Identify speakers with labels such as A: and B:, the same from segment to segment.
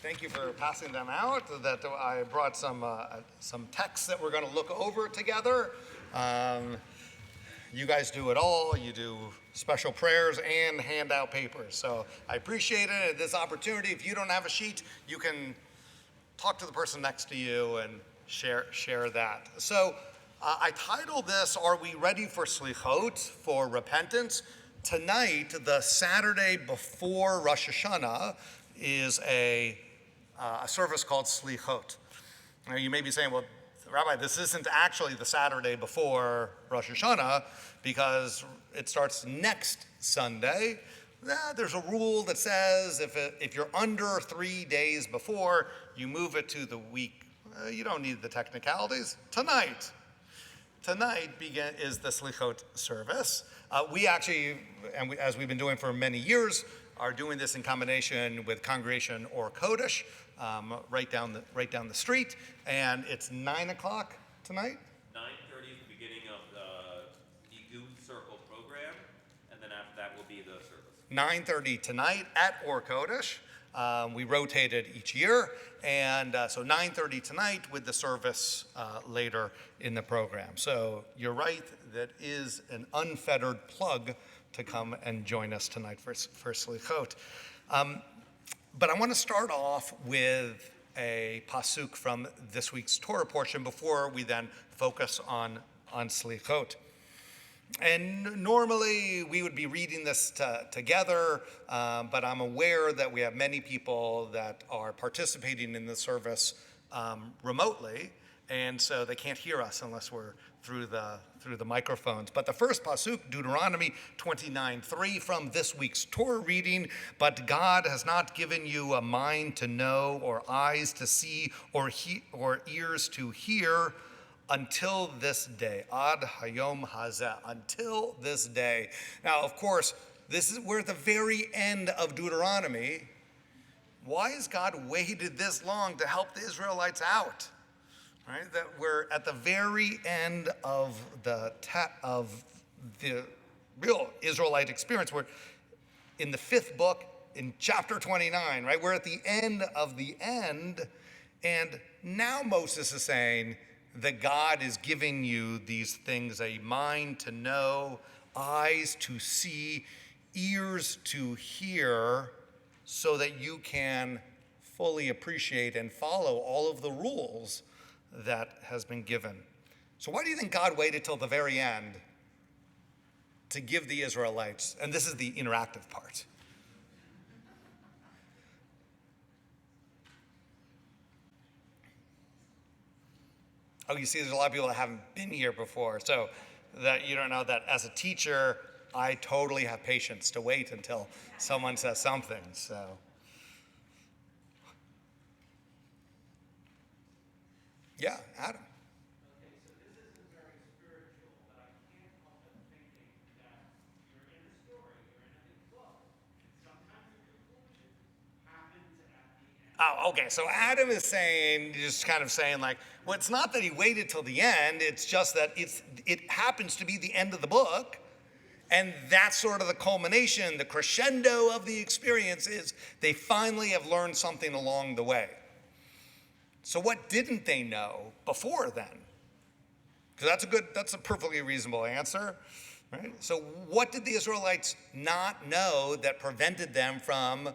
A: Thank you for passing them out. That I brought some texts that we're going to look over together. You guys do it all. You do special prayers and hand out papers. So I appreciate it. This opportunity. If you don't have a sheet, you can talk to the person next to you and share that. So I titled this, Are We Ready for Slichot, for repentance? Tonight, the Saturday before Rosh Hashanah, is a service called Slichot. Now you may be saying, well, Rabbi, this isn't actually the Saturday before Rosh Hashanah because it starts next Sunday. There's a rule that says if you're under 3 days before, you move it to the week. You don't need the technicalities. Tonight is the Slichot service. We actually, as we've been doing for many years, are doing this in combination with Congregation or Kodesh, right down the street, and it's 9 o'clock tonight.
B: 9:30 is the beginning of the Youth Circle program, and then after that will be the service.
A: 9:30 tonight at Or Kodesh. We rotate it each year, and so 9:30 tonight with the service later in the program. So you're right, that is an unfettered plug to come and join us tonight for Slichot. But I want to start off with a pasuk from this week's Torah portion before we then focus on Slichot. And normally we would be reading this together, but I'm aware that we have many people that are participating in the service remotely, and so they can't hear us unless we're through the microphones. But the first pasuk, Deuteronomy 29:3, from this week's Torah reading, but God has not given you a mind to know, or eyes to see, or ears to hear, until this day, ad hayom hazeh, until this day. Now, of course, we're at the very end of Deuteronomy. Why has God waited this long to help the Israelites out? Right, that we're at the very end of the real Israelite experience. We're in the 5th book, in chapter 29. Right, we're at the end of the end, and now Moses is saying that God is giving you these things: a mind to know, eyes to see, ears to hear, so that you can fully appreciate and follow all of the rules that has been given. So why do you think God waited till the very end to give the Israelites, and this is the interactive part, oh, you see, there's a lot of people that haven't been here before, so that you don't know that as a teacher, I totally have patience to wait until someone says something, so. Yeah, Adam.
C: Okay, so this isn't very spiritual, but I can't help but thinking that you're in a story, you're in a big book, and sometimes the conclusion happens at the end.
A: Oh, okay, so Adam is saying, just kind of saying like, well, it's not that he waited till the end, it's just that it happens to be the end of the book, and that's sort of the culmination, the crescendo of the experience is they finally have learned something along the way. So what didn't they know before then? Because that's a perfectly reasonable answer, right? So what did the Israelites not know that prevented them from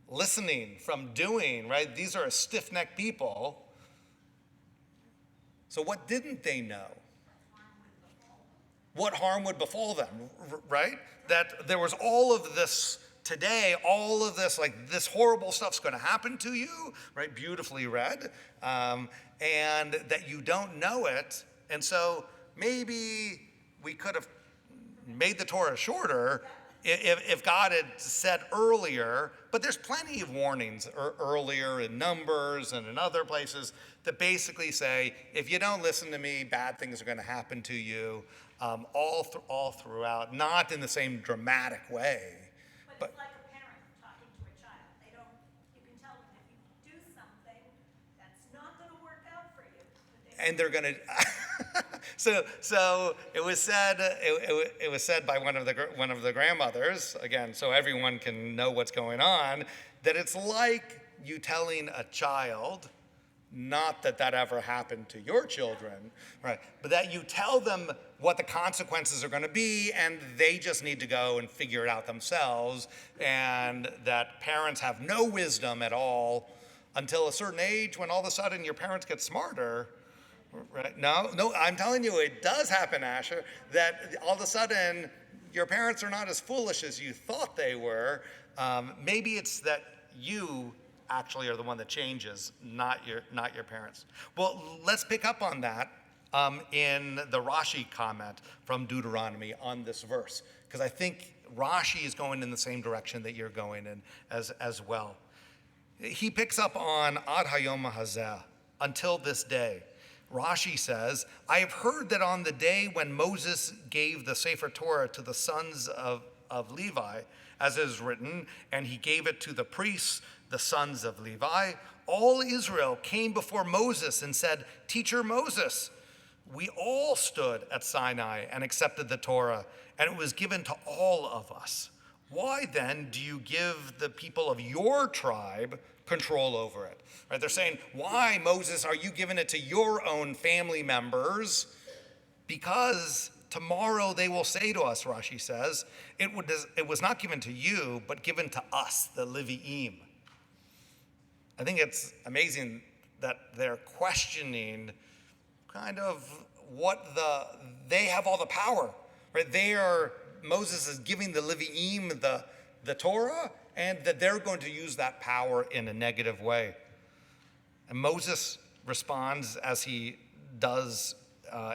A: listening, from doing, right? These are a stiff-necked people. So what didn't they know? What harm would befall them, right? That there was all of this today, all of this, like this horrible stuff's going to happen to you, right? Beautifully read, and that you don't know it. And so maybe we could have made the Torah shorter if God had said earlier, but there's plenty of warnings earlier in Numbers and in other places that basically say, if you don't listen to me, bad things are going to happen to you, all throughout, not in the same dramatic way.
D: But it's like a parent talking to a child. You can tell them if you do something, that's not going to work out for you.
A: And they're going to. So it was said. It was said by one of the grandmothers again, so everyone can know what's going on. That it's like you telling a child, not that that ever happened to your children, right? But that you tell them what the consequences are going to be, and they just need to go and figure it out themselves, and that parents have no wisdom at all until a certain age when all of a sudden your parents get smarter, right? No, I'm telling you, it does happen, Asher, that all of a sudden your parents are not as foolish as you thought they were. Maybe it's that you actually are the one that changes, not your parents. Well, let's pick up on that in the Rashi comment from Deuteronomy on this verse, because I think Rashi is going in the same direction that you're going in as well. He picks up on Ad Hayom Hazeh, until this day. Rashi says, I have heard that on the day when Moses gave the Sefer Torah to the sons of Levi, as it is written, and he gave it to the priests, the sons of Levi, all Israel came before Moses and said, Teacher Moses, we all stood at Sinai and accepted the Torah, and it was given to all of us. Why then do you give the people of your tribe control over it? Right? They're saying, why, Moses, are you giving it to your own family members? Because tomorrow they will say to us, Rashi says, it was not given to you, but given to us, the Levi'im. I think it's amazing that they're questioning kind of they have all the power, right? Moses is giving the Levi'im the Torah, and that they're going to use that power in a negative way. And Moses responds as he does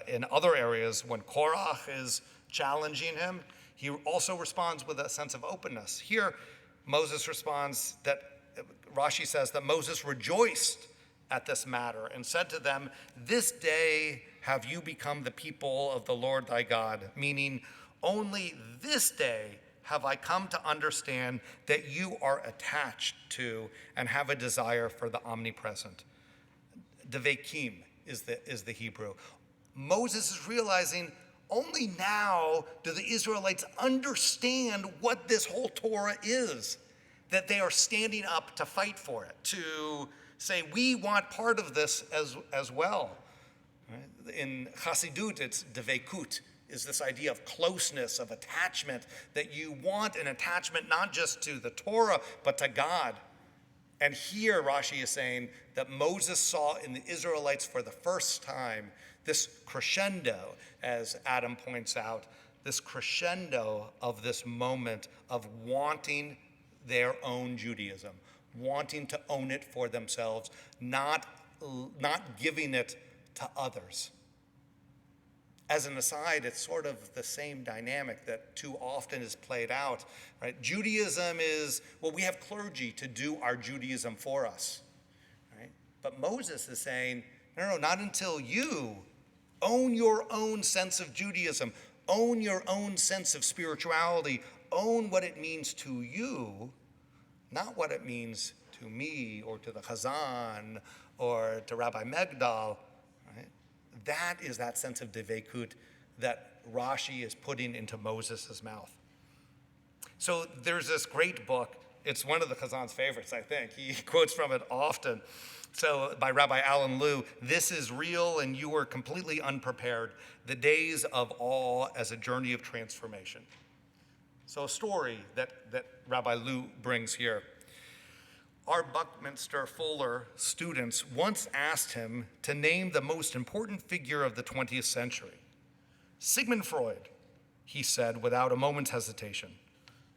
A: in other areas when Korach is challenging him. He also responds with a sense of openness. Here, Moses responds that Rashi says that Moses rejoiced at this matter and said to them, this day have you become the people of the Lord thy God, meaning only this day have I come to understand that you are attached to and have a desire for the omnipresent. Devekim is the Hebrew. Moses is realizing only now do the Israelites understand what this whole Torah is, that they are standing up to fight for it, to say, we want part of this as well. Right? In Chassidut, it's devekut, is this idea of closeness, of attachment, that you want an attachment not just to the Torah, but to God. And here Rashi is saying that Moses saw in the Israelites for the first time this crescendo, as Adam points out, this crescendo of this moment of wanting their own Judaism, wanting to own it for themselves, not giving it to others. As an aside, it's sort of the same dynamic that too often is played out, right? Judaism is, well, we have clergy to do our Judaism for us, right? But Moses is saying, no, not until you own your own sense of Judaism, own your own sense of spirituality, own what it means to you, not what it means to me or to the Chazan or to Rabbi Megdal. That is that sense of devekut that Rashi is putting into Moses' mouth. So there's this great book. It's one of the Chazan's favorites, I think. He quotes from it often. So by Rabbi Alan Liu, This is Real and You Were Completely Unprepared, The Days of Awe as a Journey of Transformation. So a story that Rabbi Liu brings here. Our Buckminster Fuller students once asked him to name the most important figure of the 20th century. Sigmund Freud, he said without a moment's hesitation.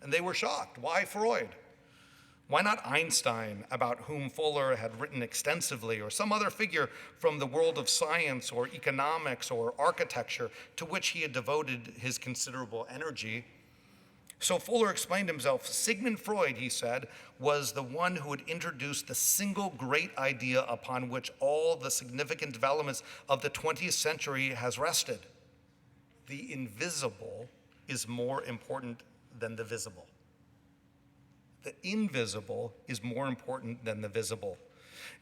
A: And they were shocked. Why Freud? Why not Einstein, about whom Fuller had written extensively, or some other figure from the world of science or economics or architecture to which he had devoted his considerable energy? So Fuller explained himself. Sigmund Freud, he said, was the one who had introduced the single great idea upon which all the significant developments of the 20th century has rested. The invisible is more important than the visible. The invisible is more important than the visible.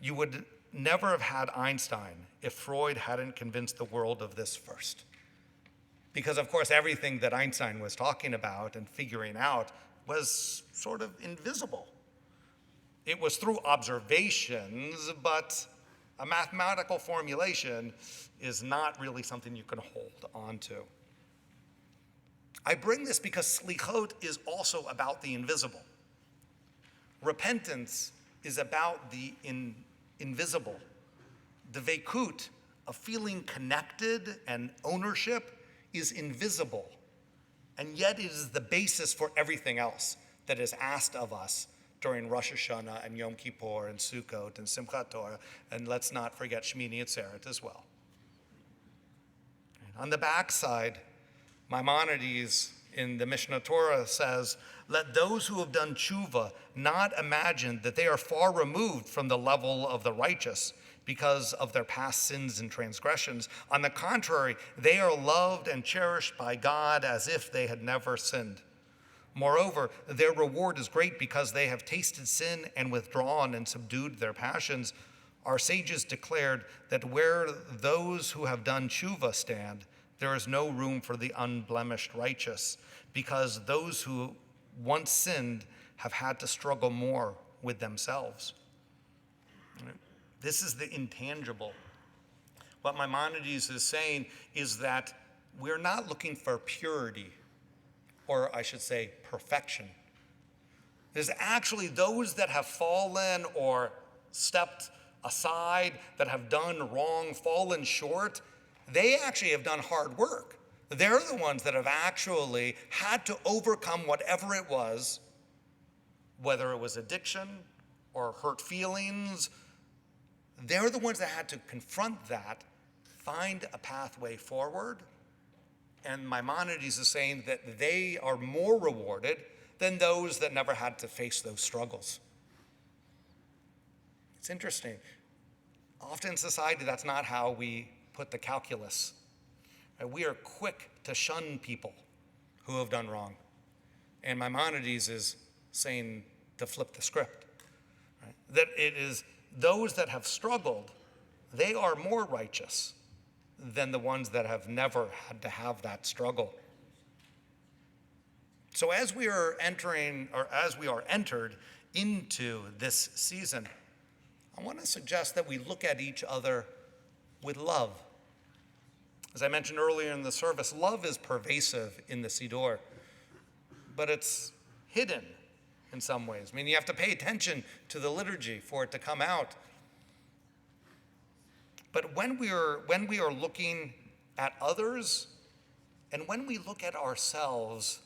A: You would never have had Einstein if Freud hadn't convinced the world of this first. Because, of course, everything that Einstein was talking about and figuring out was sort of invisible. It was through observations, but a mathematical formulation is not really something you can hold on to. I bring this because slichot is also about the invisible. Repentance is about the invisible. The veikut, of feeling connected and ownership, is invisible. And yet it is the basis for everything else that is asked of us during Rosh Hashanah and Yom Kippur and Sukkot and Simchat Torah, and let's not forget Shmini Atzeret as well. And on the backside, Maimonides in the Mishnah Torah says, "Let those who have done tshuva not imagine that they are far removed from the level of the righteous because of their past sins and transgressions. On the contrary, they are loved and cherished by God as if they had never sinned. Moreover, their reward is great because they have tasted sin and withdrawn and subdued their passions. Our sages declared that where those who have done tshuva stand, there is no room for the unblemished righteous, because those who once sinned have had to struggle more with themselves." This is the intangible. What Maimonides is saying is that we're not looking for purity, or I should say perfection. There's actually those that have fallen or stepped aside, that have done wrong, fallen short. They actually have done hard work. They're the ones that have actually had to overcome whatever it was, whether it was addiction or hurt feelings. They're the ones that had to confront that, find a pathway forward. And Maimonides is saying that they are more rewarded than those that never had to face those struggles. It's interesting. Often in society, that's not how we put the calculus. We are quick to shun people who have done wrong. And Maimonides is saying to flip the script. Right? That it is those that have struggled, they are more righteous than the ones that have never had to have that struggle. So as we are entered into this season, I want to suggest that we look at each other with love. As I mentioned earlier in the service, love is pervasive in the Siddur, but it's hidden in some ways. I mean, you have to pay attention to the liturgy for it to come out. But when we are looking at others, and when we look at ourselves,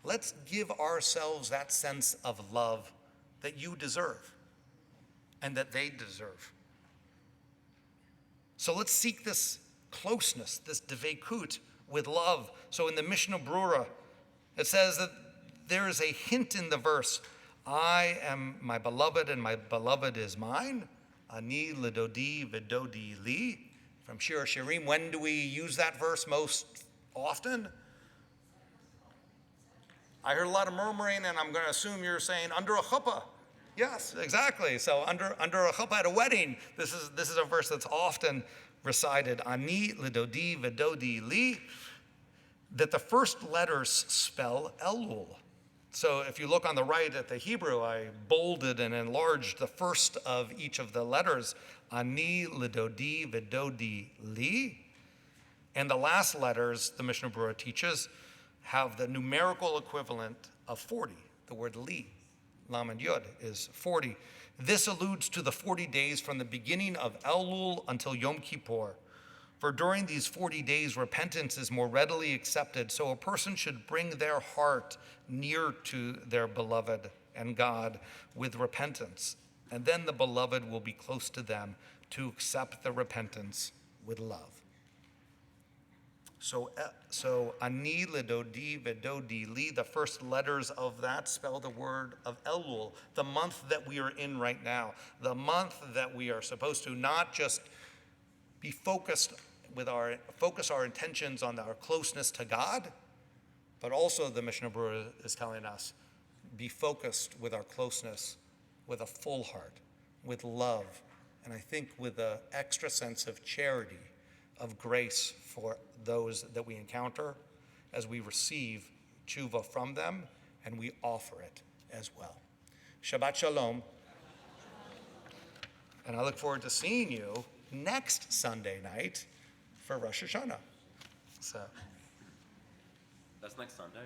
A: let's give ourselves that sense of love that you deserve and that they deserve. So let's seek this closeness, this devekut with love. So in the Mishnah Brura, it says that there is a hint in the verse, "I am my beloved and my beloved is mine. Ani lidodi vidodi li." From Shir Shirim. When do we use that verse most often? I heard a lot of murmuring, and I'm going to assume you're saying under a chuppah. Yes, exactly. So under a chuppah at a wedding, this is a verse that's often recited. Ani lidodi vidodi li. That the first letters spell Elul. So if you look on the right at the Hebrew, I bolded and enlarged the first of each of the letters, Ani lidodi vidodi li. And the last letters, the Mishnah Brura teaches, have the numerical equivalent of 40. The word li, Lamed Yud, is 40. This alludes to the 40 days from the beginning of Elul until Yom Kippur. For during these 40 days, repentance is more readily accepted, so a person should bring their heart near to their beloved and God with repentance, and then the beloved will be close to them to accept the repentance with love. So Ani lidodi vidodi li, the first letters of that spell the word of Elul, the month that we are in right now, the month that we are supposed to not just be focus our intentions on our closeness to God, but also the Mishnah Brura is telling us, be focused with our closeness with a full heart, with love, and I think with an extra sense of charity, of grace for those that we encounter as we receive tshuva from them and we offer it as well. Shabbat Shalom. And I look forward to seeing you next Sunday night for Rosh Hashanah. So,
B: That's next Sunday.